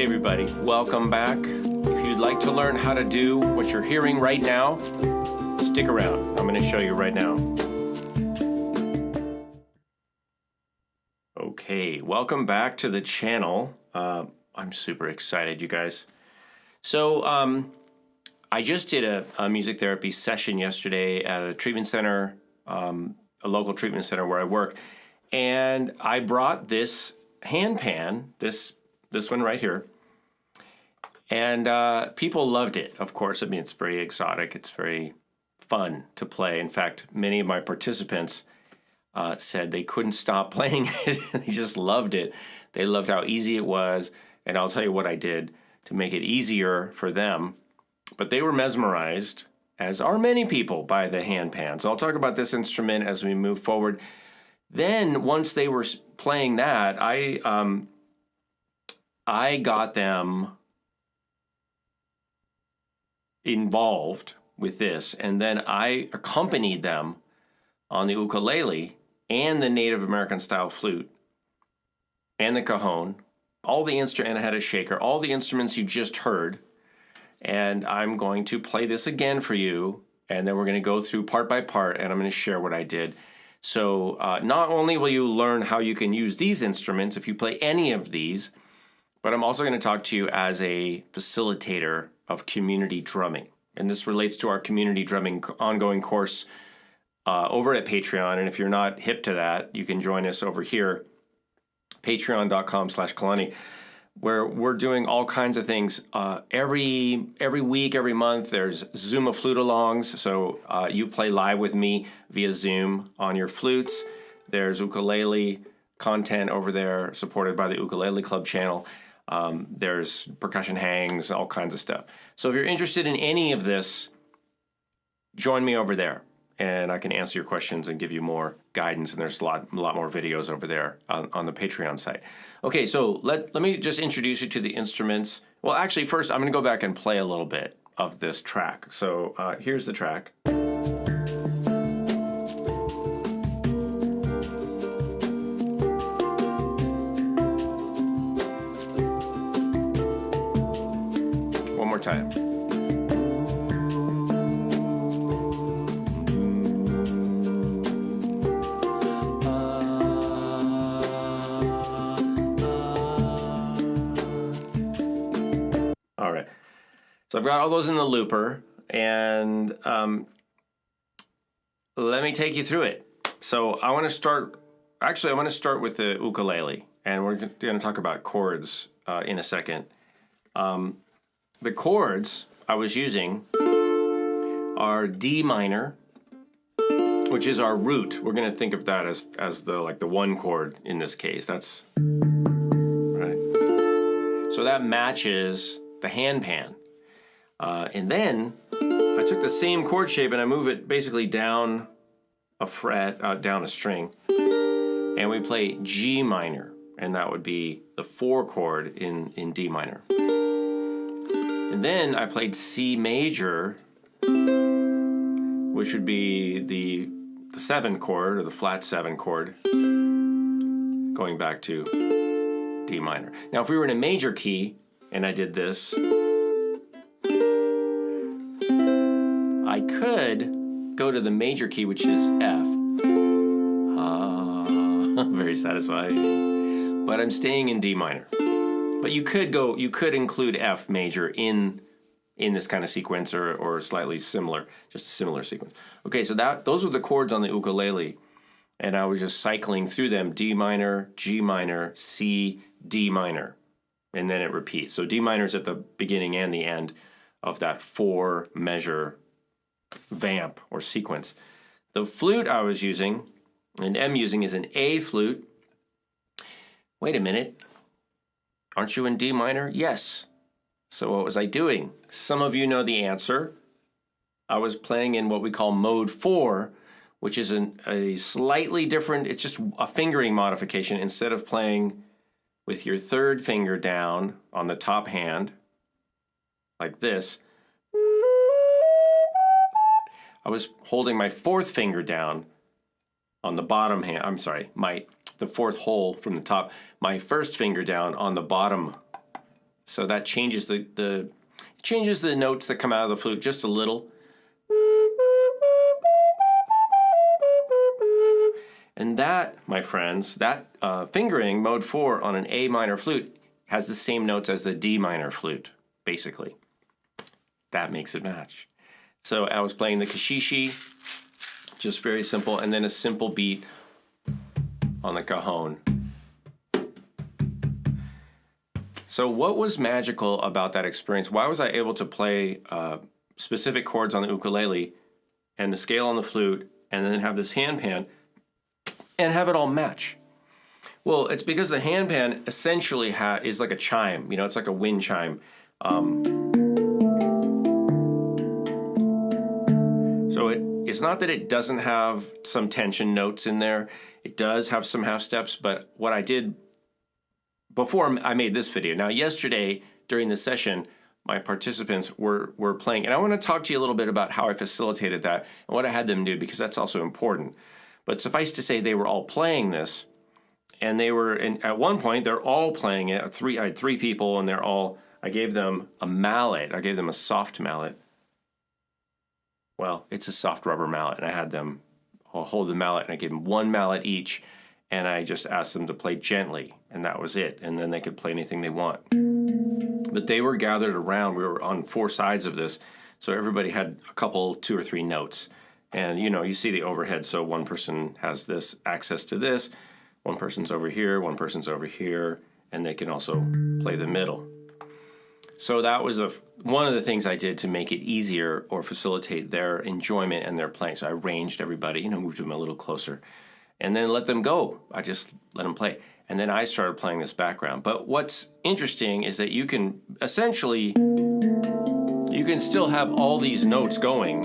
everybody, welcome back. If you'd like to learn how to do what you're hearing right now, stick around. I'm going to show you right now. Okay, welcome back to the channel. I'm super excited, you guys. So I just did a music therapy session yesterday at a treatment center, a local treatment center where I work, and I brought this handpan, this one right here, and people loved it, of course. I mean, it's very exotic. It's very fun to play. In fact, many of my participants said they couldn't stop playing it. They just loved it. They loved how easy it was, and I'll tell you what I did to make it easier for them. But they were mesmerized, as are many people, by the handpan. So I'll talk about this instrument as we move forward. Then, once they were playing that, I got them involved with this, and then I accompanied them on the ukulele and the Native American style flute and the cajon, all the instruments, and I had a shaker, all the instruments you just heard. And I'm going to play this again for you, and then we're going to go through part by part, and I'm going to share what I did. So not only will you learn how you can use these instruments if you play any of these, but I'm also going to talk to you as a facilitator of community drumming. And this relates to our community drumming ongoing course over at Patreon. And if you're not hip to that, you can join us over here, patreon.com/Kalani, where we're doing all kinds of things. Every week, every month, there's Zoom of flute alongs. So you play live with me via Zoom on your flutes. There's ukulele content over there supported by the Ukulele Club channel. There's percussion hangs, all kinds of stuff. So if you're interested in any of this, join me over there, and I can answer your questions and give you more guidance. And there's a lot more videos over there on the Patreon site. Okay, so let me just introduce you to the instruments. Well, actually, first I'm going to go back and play a little bit of this track. So here's the track. One more time. All right. So I've got all those in the looper, and let me take you through it. So I want to start with the ukulele, and we're going to talk about chords in a second. The chords I was using are D minor, which is our root. We're going to think of that as the one chord in this case. That's right. So that matches the handpan. And then I took the same chord shape and I move it basically down a fret, down a string, and we play G minor, and that would be the 4 chord in D minor. And then I played C major, which would be the 7 chord, or the flat 7 chord, going back to D minor. Now, if we were in a major key and I did this, I could go to the major key, which is F. Very satisfying. But I'm staying in D minor. But you could include F major in this kind of sequence, or slightly similar, just a similar sequence. Okay, so those were the chords on the ukulele, and I was just cycling through them: D minor, G minor, C, D minor, and then it repeats. So D minor is at the beginning and the end of that 4 measure vamp or sequence. The flute I was using and am using is an A flute. Wait a minute. Aren't you in D minor? Yes. So what was I doing? Some of you know the answer. I was playing in what we call mode 4, which is a slightly different, it's just a fingering modification. Instead of playing with your 3rd finger down on the top hand, like this, I was holding my 4th finger down on the bottom hand. I'm sorry, the 4th hole from the top. My 1st finger down on the bottom So that changes the notes that come out of the flute just a little. And that, my friends, that fingering, mode 4 on an A minor flute has the same notes as the D minor flute, basically. That makes it match. So I was playing the caxixi, just very simple, and then a simple beat on the cajon. So what was magical about that experience? Why was I able to play specific chords on the ukulele and the scale on the flute and then have this handpan and have it all match? Well, it's because the handpan essentially is like a chime. You know, it's like a wind chime. So it's not that it doesn't have some tension notes in there. It does have some half steps, but what I did before I made this video. Now, yesterday during the session, my participants were playing, and I want to talk to you a little bit about how I facilitated that and what I had them do, because that's also important. But suffice to say, they were all playing this, and at one point they're all playing it. I had three people, and I gave them a mallet. I gave them a soft mallet. Well, it's a soft rubber mallet, and I had them hold the mallet, and I gave them one mallet each, and I just asked them to play gently, and that was it. And then they could play anything they want. But they were gathered around. We were on four sides of this, so everybody had a couple, 2 or 3 notes. And you know, you see the overhead, so one person has this access to this, one person's over here, one person's over here, and they can also play the middle. So that was one of the things I did to make it easier or facilitate their enjoyment and their playing. So I arranged everybody, you know, moved them a little closer, and then let them go. I just let them play. And then I started playing this background. But what's interesting is that you can still have all these notes going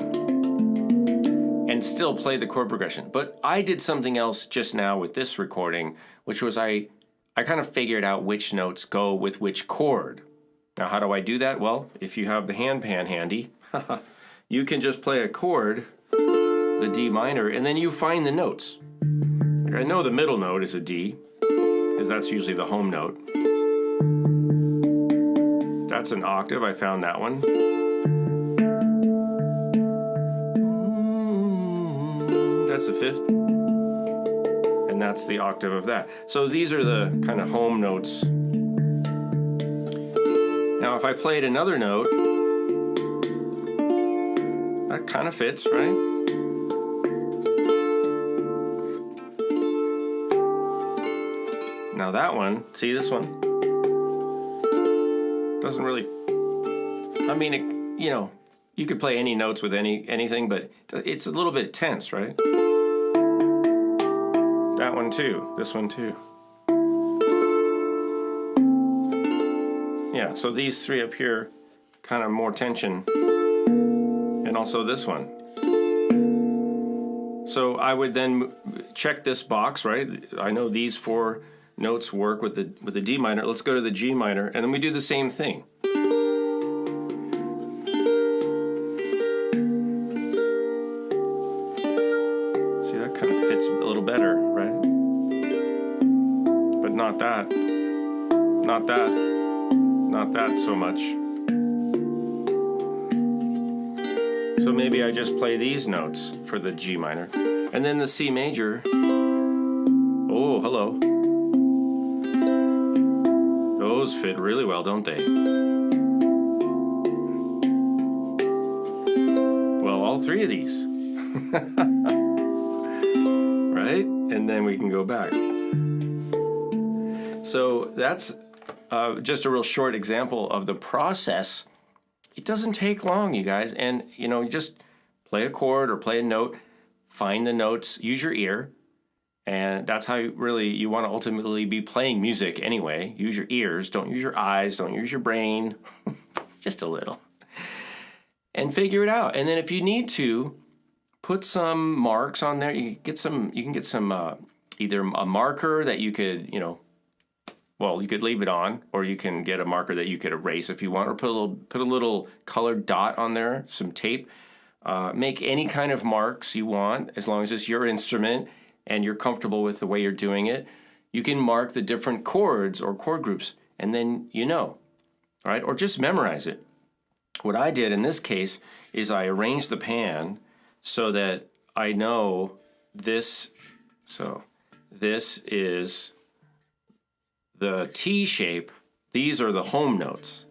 and still play the chord progression. But I did something else just now with this recording, which was I kind of figured out which notes go with which chord. Now, how do I do that? Well, if you have the handpan handy, you can just play a chord, the D minor, and then you find the notes. I know the middle note is a D, because that's usually the home note. That's an octave. I found that one. That's the 5th. And that's the octave of that. So these are the kind of home notes. Now, if I played another note, that kind of fits, right? Now that one, see this one? Doesn't really, I mean, you know, you could play any notes with anything, but it's a little bit tense, right? That one too, this one too. Yeah, so these 3 up here, kind of more tension. And also this one. So I would then check this box, right? I know these 4 notes work with the D minor. Let's go to the G minor, and then we do the same thing. See, that kind of fits a little better, right? But not that. Not that. Not that so much. So maybe I just play these notes for the G minor. And then the C major. Oh, hello. Those fit really well, don't they? Well, all 3 of these. Right? And then we can go back. So that's just a real short example of the process. It doesn't take long, you guys. And, you know, you just play a chord or play a note, find the notes, use your ear. And that's how you want to ultimately be playing music anyway. Use your ears, don't use your eyes, don't use your brain, just a little. And figure it out. And then if you need to, put some marks on there. You can get some either a marker that you could, you know, well, you could leave it on, or you can get a marker that you could erase if you want, or put a little colored dot on there, some tape. Make any kind of marks you want, as long as it's your instrument and you're comfortable with the way you're doing it. You can mark the different chords or chord groups, and then you know. all right? Or just memorize it. What I did in this case is I arranged the pan so that I know this. So this is the T shape. These are the home notes.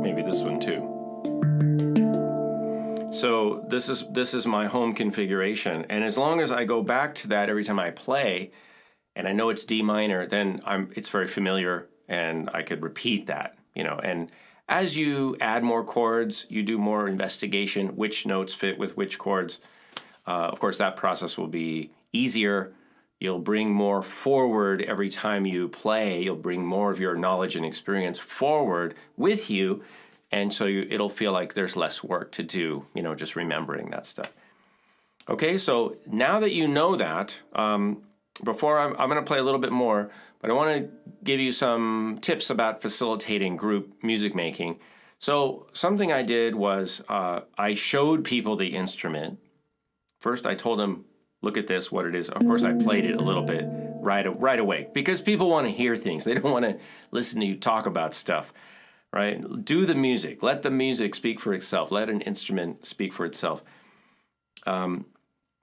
Maybe this one too. So this is my home configuration, and as long as I go back to that every time I play, and I know it's D minor, then it's very familiar, and I could repeat that, you know. And as you add more chords, you do more investigation, which notes fit with which chords. Of course, that process will be easier. You'll bring more forward every time you play. You'll bring more of your knowledge and experience forward with you. And so it'll feel like there's less work to do, you know, just remembering that stuff. Okay, so now that you know that, before I'm going to play a little bit more, but I want to give you some tips about facilitating group music making. So something I did was I showed people the instrument. First, I told them, look at this, what it is. Of course, I played it a little bit right away because people want to hear things. They don't want to listen to you talk about stuff. Right? Do the music. Let the music speak for itself. Let an instrument speak for itself.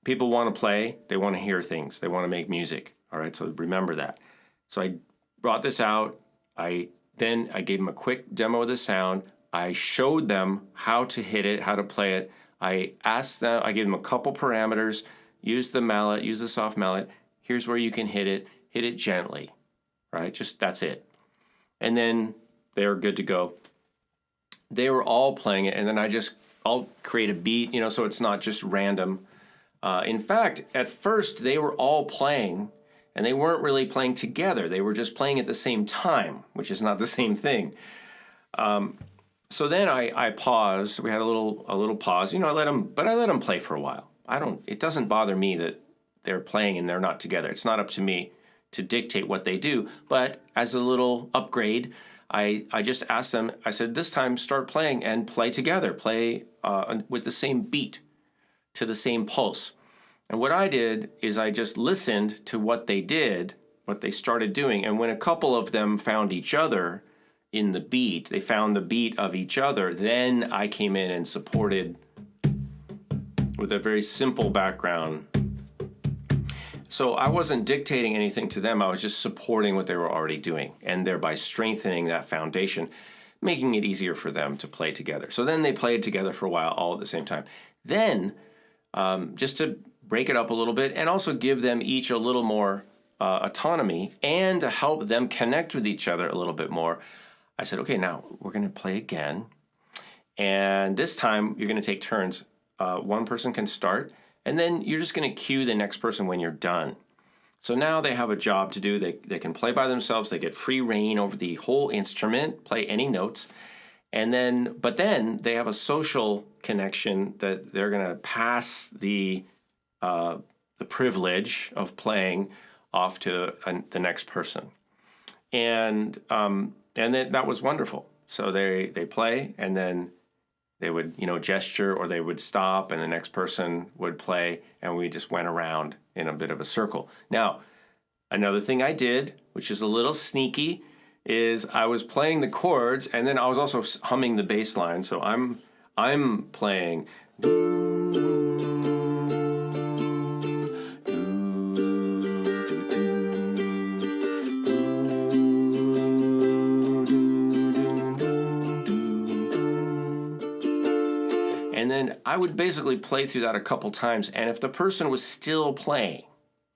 People want to play. They want to hear things. They want to make music. All right, so remember that. So I brought this out. Then I gave them a quick demo of the sound. I showed them how to hit it, how to play it. I asked them, I gave them a couple parameters. Use the mallet, use the soft mallet. Here's where you can hit it gently, right? Just that's it. And then they're good to go. They were all playing it, and then I'll create a beat, you know, so it's not just random. In fact, at first they were all playing, and they weren't really playing together. They were just playing at the same time, which is not the same thing. So then I paused. We had a little pause. You know, I let them play for a while. It doesn't bother me that they're playing and they're not together. It's not up to me to dictate what they do. But as a little upgrade, I just asked them, I said, this time start playing and play together. Play with the same beat to the same pulse. And what I did is I just listened to what they did, what they started doing. And when a couple of them found each other in the beat, they found the beat of each other, then I came in and supported with a very simple background. So I wasn't dictating anything to them. I was just supporting what they were already doing and thereby strengthening that foundation, making it easier for them to play together. So then they played together for a while all at the same time. Then, just to break it up a little bit and also give them each a little more autonomy and to help them connect with each other a little bit more, I said, okay, now we're going to play again. And this time you're going to take turns. One person can start, and then you're just going to cue the next person when you're done. So now they have a job to do. They can play by themselves. They get free reign over the whole instrument, play any notes. But then they have a social connection that they're going to pass the privilege of playing off to the next person. And then that was wonderful. So they play, and then they would, you know, gesture, or they would stop, and the next person would play, and we just went around in a bit of a circle. Now, another thing I did, which is a little sneaky, is I was playing the chords, and then I was also humming the bass line. So I'm playing. And then I would basically play through that a couple times, and if the person was still playing,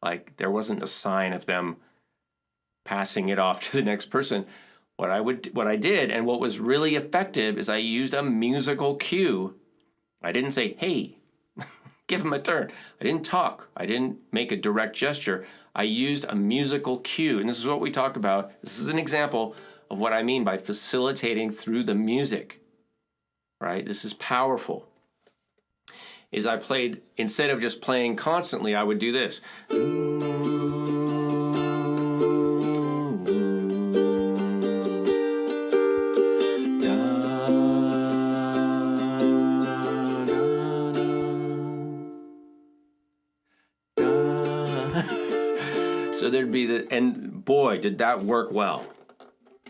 like there wasn't a sign of them passing it off to the next person, what I did, and what was really effective, is I used a musical cue. I didn't say, hey, give him a turn. I didn't talk. I didn't make a direct gesture. I used a musical cue, and this is what we talk about. This is an example of what I mean by facilitating through the music, right? This is powerful. Is I played, instead of just playing constantly, I would do this. So there'd be boy, did that work well.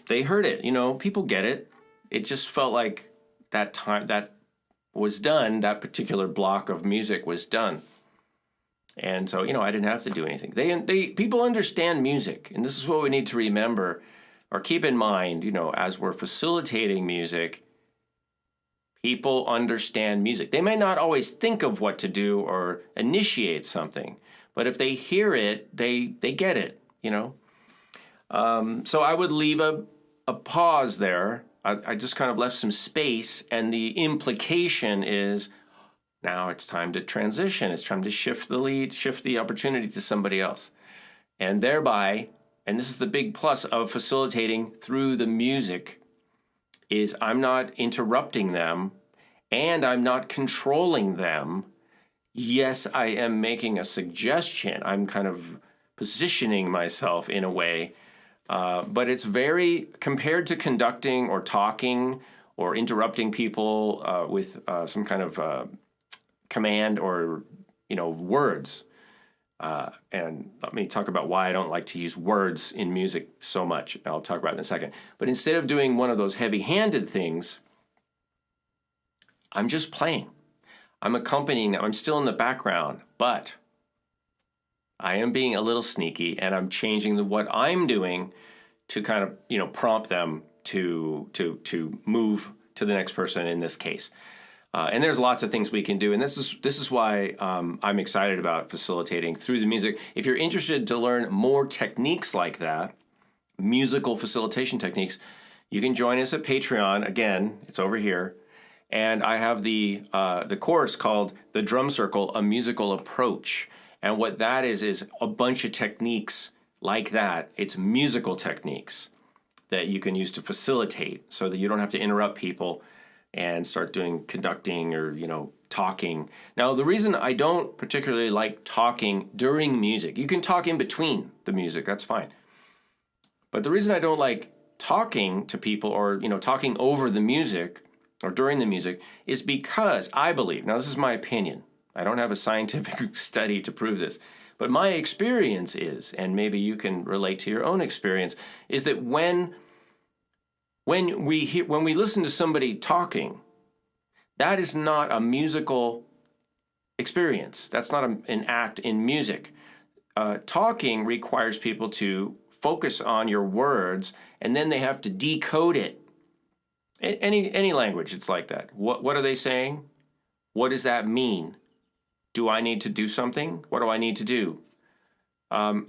They heard it, you know, people get it. It just felt like that time that was done, that particular block of music was done. And so, you know, I didn't have to do anything. People understand music, and this is what we need to remember or keep in mind, you know, as we're facilitating music. People understand music. They may not always think of what to do or initiate something, but if they hear it, they get it, you know. So I would leave a pause there. I just kind of left some space, and the implication is now it's time to transition. It's time to shift the lead, shift the opportunity to somebody else. And thereby, and this is the big plus of facilitating through the music, is I'm not interrupting them and I'm not controlling them. Yes, I am making a suggestion. I'm kind of positioning myself in a way, but it's very, compared to conducting or talking or interrupting people with some kind of command or, you know, words. And let me talk about why I don't like to use words in music so much. I'll talk about it in a second. But instead of doing one of those heavy-handed things, I'm just playing. I'm accompanying them. I'm still in the background, but I am being a little sneaky, and I'm changing what I'm doing to kind of, you know, prompt them to move to the next person in this case. And there's lots of things we can do, and this is why I'm excited about facilitating through the music. If you're interested to learn more techniques like that, musical facilitation techniques, you can join us at Patreon. Again, it's over here, and I have the course called "The Drum Circle: A Musical Approach." And what that is a bunch of techniques like that. It's musical techniques that you can use to facilitate, so that you don't have to interrupt people and start doing conducting or, you know, talking. Now, the reason I don't particularly like talking during music, you can talk in between the music, that's fine. But the reason I don't like talking to people or, you know, talking over the music or during the music is because I believe, now this is my opinion, I don't have a scientific study to prove this, but my experience is, and maybe you can relate to your own experience, is that when we listen to somebody talking, that is not a musical experience. That's not an act in music. Talking requires people to focus on your words, and then they have to decode it. Any language, it's like that. What are they saying? What does that mean? Do I need to do something? What do I need to do?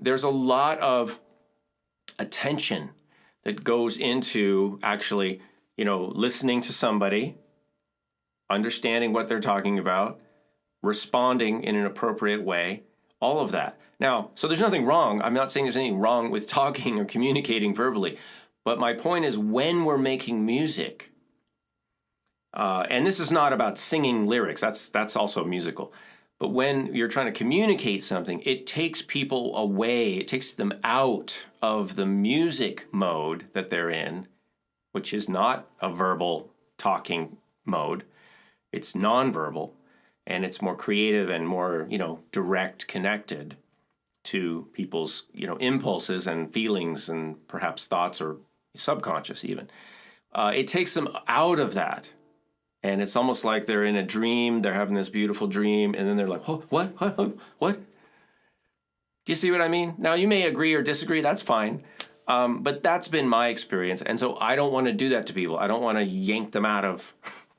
There's a lot of attention that goes into actually, you know, listening to somebody, understanding what they're talking about, responding in an appropriate way, all of that. Now, so there's nothing wrong. I'm not saying there's anything wrong with talking or communicating verbally, but my point is when we're making music, and this is not about singing lyrics, that's also musical, but when you're trying to communicate something, it takes people away, it takes them out of the music mode that they're in, which is not a verbal talking mode. It's nonverbal, and it's more creative and more, you know, direct, connected to people's, you know, impulses and feelings and perhaps thoughts or subconscious even. It takes them out of that. And it's almost like they're in a dream, they're having this beautiful dream, and then they're like, oh, what? Do you see what I mean? Now, you may agree or disagree, that's fine. But that's been my experience. And so I don't want to do that to people. I don't want to yank them out of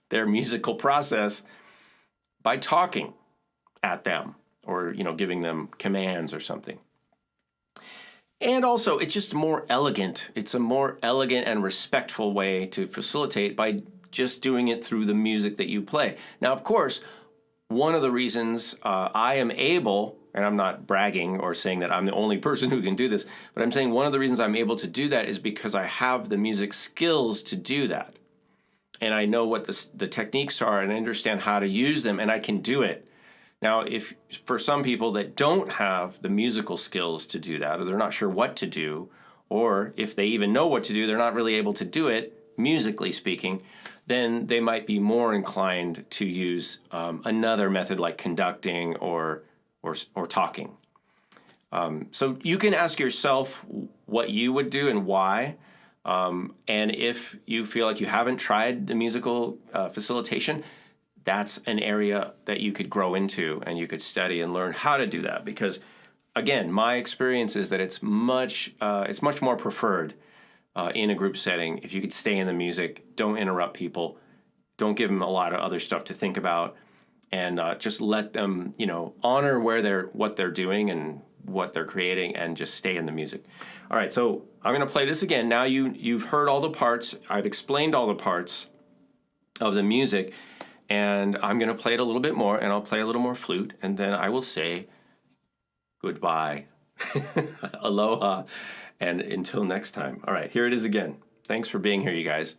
their musical process by talking at them or, you know, giving them commands or something. And also, it's just more elegant. It's a more elegant and respectful way to facilitate by just doing it through the music that you play. Now, of course, one of the reasons I am able, and I'm not bragging or saying that I'm the only person who can do this, but I'm saying one of the reasons I'm able to do that is because I have the music skills to do that. And I know what the techniques are, and I understand how to use them, and I can do it. Now, if for some people that don't have the musical skills to do that, or they're not sure what to do, or if they even know what to do, they're not really able to do it, musically speaking, then they might be more inclined to use another method like conducting or talking. So you can ask yourself what you would do and why. And if you feel like you haven't tried the musical facilitation, that's an area that you could grow into and you could study and learn how to do that. Because, again, my experience is that it's much more preferred in a group setting if you could stay in the music, don't interrupt people, don't give them a lot of other stuff to think about, and just let them, honor what they're doing and what they're creating, and just stay in the music. All right, so I'm going to play this again. Now you've heard all the parts. I've explained all the parts of the music, and I'm going to play it a little bit more, and I'll play a little more flute, and then I will say goodbye, aloha, and until next time. All right, here it is again. Thanks for being here, you guys.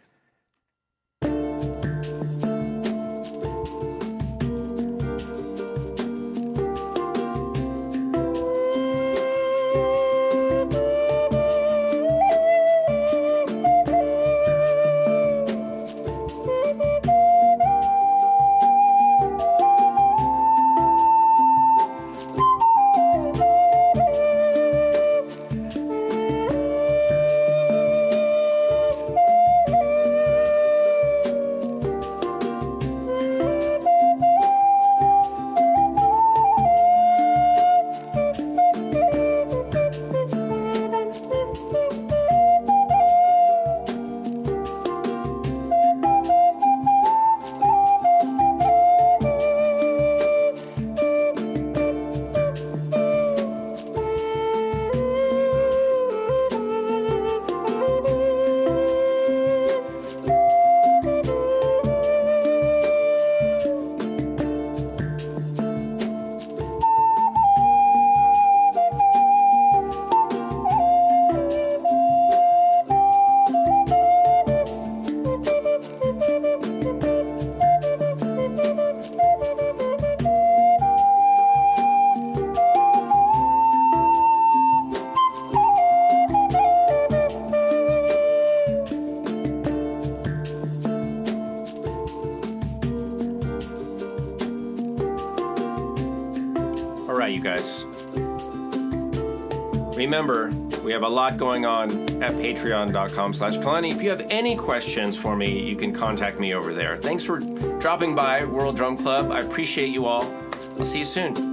You guys. Remember, we have a lot going on at patreon.com/Kalani. If you have any questions for me, you can contact me over there. Thanks for dropping by World Drum Club. I appreciate you all. I'll see you soon.